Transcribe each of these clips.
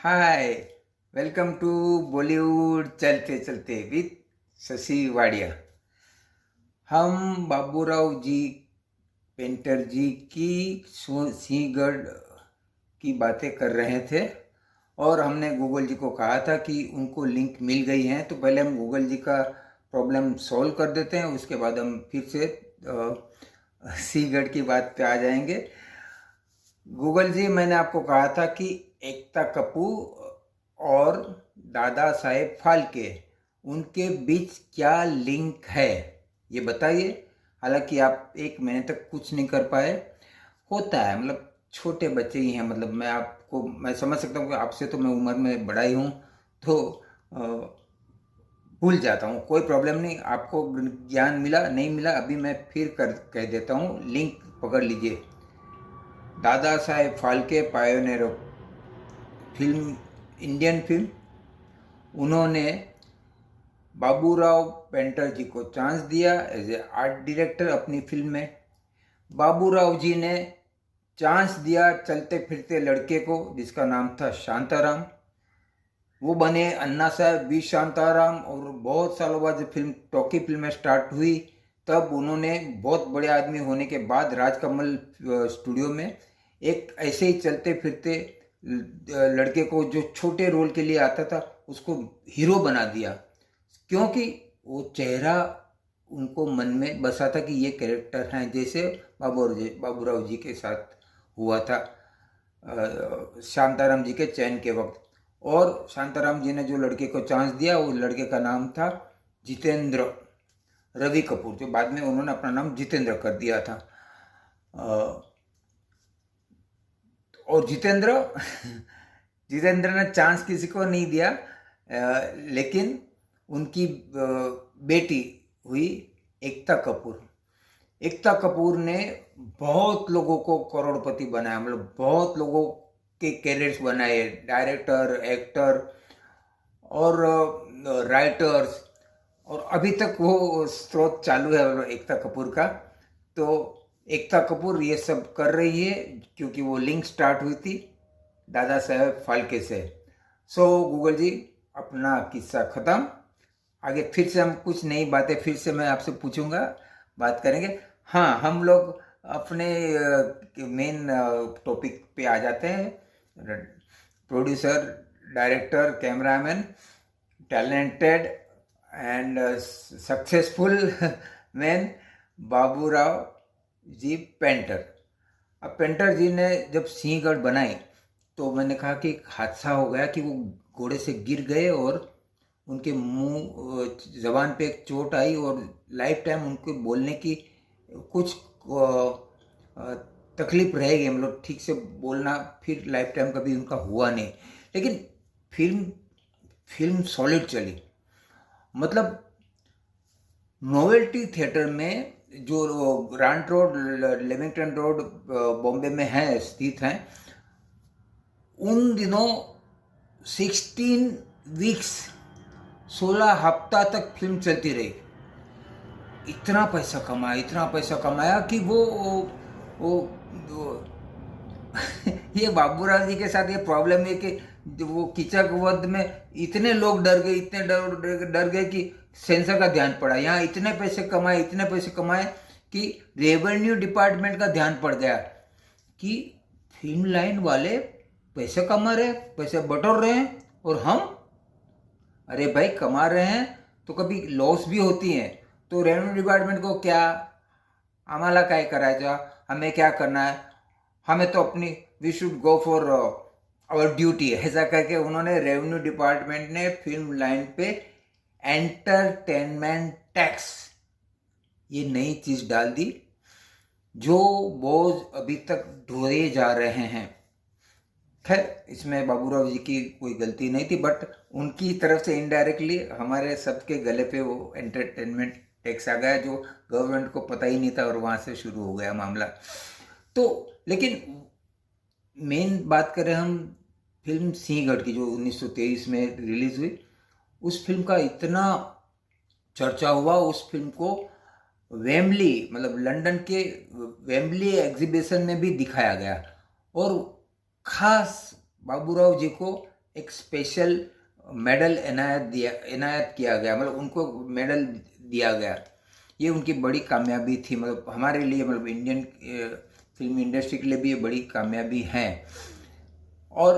Hi, welcome to Bollywood चलते चलते with Shashi Wadia. हम बाबूराव जी पेंटर जी की सिंहगढ़ की बातें कर रहे थे और हमने गूगल जी को कहा था कि उनको लिंक मिल गई है। तो पहले हम गूगल जी का प्रॉब्लम सॉल्व कर देते हैं, उसके बाद हम फिर से सिंहगढ़ की बात पे आ जाएंगे। गूगल जी, मैंने आपको कहा था कि एकता कपूर और दादा साहेब फाल्के उनके बीच क्या लिंक है, ये बताइए। हालांकि आप एक महीने तक कुछ नहीं कर पाए, होता है, मतलब छोटे बच्चे ही हैं। मतलब मैं समझ सकता हूँ कि आपसे तो मैं उम्र में बड़ा ही हूँ, तो भूल जाता हूँ। कोई प्रॉब्लम नहीं, आपको ज्ञान मिला नहीं मिला अभी मैं फिर कह देता हूँ। लिंक पकड़ लीजिए। Dada Saheb Phalke pioneer of film, Indian film, उन्होंने बाबूराव पेंटर जी को चांस दिया एज ए आर्ट डायरेक्टर अपनी फिल्म में। बाबूराव जी ने चांस दिया चलते फिरते लड़के को जिसका नाम था शांताराम। वो बने अन्ना साहब वी शांताराम। और बहुत सालों बाद जब फिल्म टॉकी फिल्में स्टार्ट हुई, तब उन्होंने बहुत बड़े आदमी होने के बाद राजकमल स्टूडियो में एक ऐसे ही चलते फिरते लड़के को जो छोटे रोल के लिए आता था उसको हीरो बना दिया, क्योंकि वो चेहरा उनको मन में बसा था कि ये कैरेक्टर हैं, जैसे बाबूराव जी के साथ हुआ था शांताराम जी के चयन के वक्त। और शांताराम जी ने जो लड़के को चांस दिया, वो लड़के का नाम था जितेंद्र रवि कपूर, जो बाद में उन्होंने अपना नाम जितेंद्र कर दिया था। और जितेंद्र ने चांस किसी को नहीं दिया, लेकिन उनकी बेटी हुई एकता कपूर। एकता कपूर ने बहुत लोगों को करोड़पति बनाया, मतलब बहुत लोगों के कैरियर्स बनाए, डायरेक्टर, एक्टर और राइटर्स। और अभी तक वो स्रोत चालू है एकता कपूर का। तो एकता कपूर ये सब कर रही है क्योंकि वो लिंक स्टार्ट हुई थी दादा साहेब फाल्के से। सो गूगल जी, अपना किस्सा ख़त्म। आगे फिर से हम कुछ नई बातें फिर से मैं आपसे पूछूंगा, बात करेंगे। हाँ, हम लोग अपने मेन टॉपिक पे आ जाते हैं। Producer, director, cameraman, talented and successful man Baburao ji Painter. अब पेंटर जी ने जब सिंहगढ़ बनाई तो मैंने कहा कि एक हादसा हो गया कि वो घोड़े से गिर गए और उनके मुंह जबान पे एक चोट आई और लाइफ टाइम उनको बोलने की कुछ तकलीफ रहेगी, मतलब ठीक से बोलना फिर लाइफ टाइम कभी उनका हुआ नहीं। लेकिन फिल्म फिल्म सॉलिड चली। मतलब नोवेल्टी थिएटर में जो ग्रांट रोड, लिविंगटन रोड बॉम्बे में है, स्थित हैं, उन दिनों 16 वीक्स, 16 हफ्ता तक फिल्म चलती रही। इतना पैसा कमाया कि वो ये बाबूराव जी के साथ ये प्रॉब्लम है कि वो कीचक वध में इतने लोग डर गए, इतने डर गए कि सेंसर का ध्यान पड़ा। यहाँ इतने पैसे कमाए कि रेवेन्यू डिपार्टमेंट का ध्यान पड़ गया कि फिल्म लाइन वाले पैसे कमा रहे, पैसे बटोर रहे हैं, और हम, अरे भाई, कमा रहे हैं तो कभी लॉस भी होती है। तो रेवेन्यू डिपार्टमेंट को क्या, आम्हाला काय करायचं, हमें क्या करना है, हमें तो अपनी we should go for our duty, ऐसा करके उन्होंने रेवेन्यू डिपार्टमेंट ने फिल्म लाइन पे एंटरटेनमेंट टैक्स, ये नई चीज डाल दी जो बोझ अभी तक ढोए जा रहे हैं। खैर, इसमें बाबूराव जी की कोई गलती नहीं थी, बट उनकी तरफ से इनडायरेक्टली हमारे सबके गले पे वो एंटरटेनमेंट टैक्स आ गया, जो गवर्नमेंट को पता ही नहीं था, और वहाँ से शुरू हो गया मामला। तो लेकिन मेन बात करें हम फिल्म सिंहगढ़ की, जो 1923 में रिलीज हुई, उस फिल्म का इतना चर्चा हुआ। उस फिल्म को वेम्बली, मतलब लंदन के वेम्बली एग्जीबिशन में भी दिखाया गया, और खास बाबूराव जी को एक स्पेशल मेडल इनायत किया गया, मतलब उनको मेडल दिया गया। ये उनकी बड़ी कामयाबी थी, मतलब हमारे लिए, मतलब इंडियन फिल्म इंडस्ट्री के लिए भी ये बड़ी कामयाबी है। और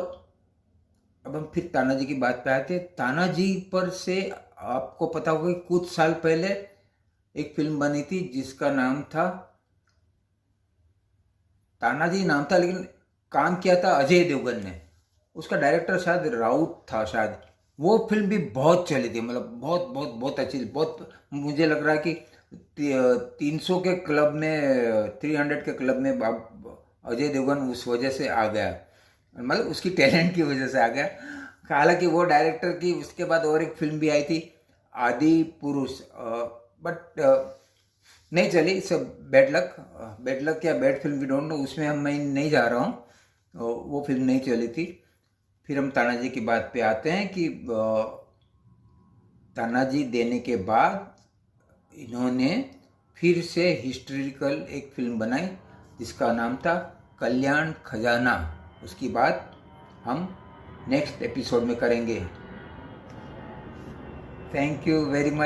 अब हम फिर तानाजी की बात पे आते हैं। तानाजी पर से आपको पता होगा कि कुछ साल पहले एक फिल्म बनी थी जिसका नाम था, तानाजी नाम था, लेकिन काम किया था अजय देवगन ने। उसका डायरेक्टर शायद राउत था शायद। वो फिल्म भी बहुत चली थी, मतलब बहुत बहुत बहुत अच्छी, बहुत, मुझे लग रहा है कि 300 के क्लब में, 300 के क्लब में अजय देवगन उस वजह से आ गया, मतलब उसकी टैलेंट की वजह से आ गया। हालांकि वो डायरेक्टर की उसके बाद और एक फिल्म भी आई थी, आदि पुरुष, बट नहीं चली। सब बैड लक या bad film, we don't know, उसमें मैं नहीं जा रहा हूँ। वो फिल्म नहीं चली थी। फिर हम तानाजी की बात पे आते हैं कि तानाजी देने के बाद इन्होंने फिर से हिस्टोरिकल एक फिल्म बनाई जिसका नाम था कल्याण खजाना। उसकी बात हम नेक्स्ट एपिसोड में करेंगे। Thank you very much.